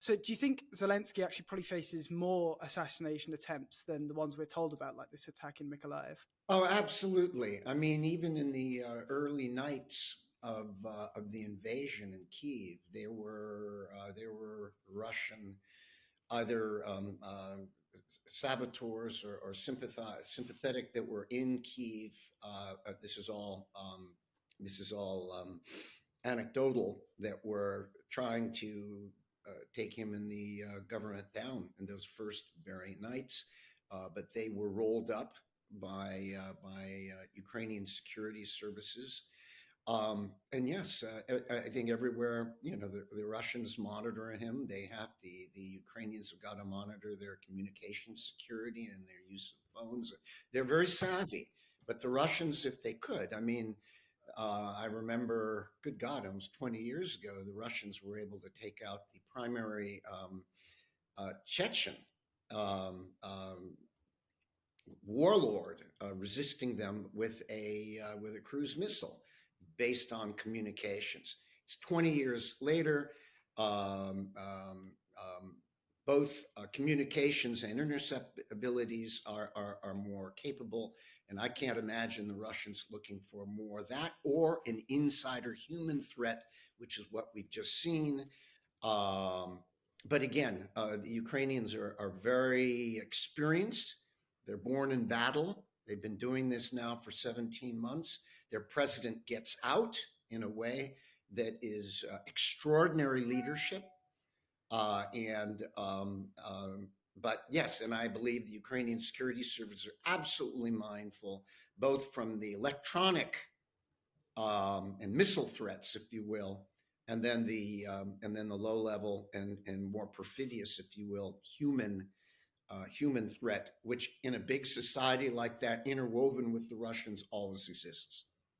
So do you think Zelensky actually probably faces more assassination attempts than the ones we're told about, like this attack in Mykolaiv? Oh, absolutely. I mean, even in the early nights of the invasion in Kiev, there were Russian either saboteurs or sympathetic that were in Kiev. This is all anecdotal, that were trying to take him and the government down in those first very nights, but they were rolled up by Ukrainian security services. And yes, I think everywhere, the Russians monitor him. The Ukrainians have got to monitor their communication security and their use of phones. They're very savvy, but the Russians, if they could, I mean, I remember, good God, almost 20 years ago, the Russians were able to take out the primary Chechen warlord, resisting them with a cruise missile based on communications. It's 20 years later. Both communications and intercept abilities are more capable, and I can't imagine the Russians looking for more of that or an insider human threat, which is what we've just seen. But again, the Ukrainians are very experienced. They're born in battle. They've been doing this now for 17 months. Their president gets out in a way that is extraordinary leadership. But yes, and I believe the Ukrainian security services are absolutely mindful, both from the electronic and missile threats, if you will, and then the low level and more perfidious, if you will, human threat, which in a big society like that, interwoven with the Russians, always exists.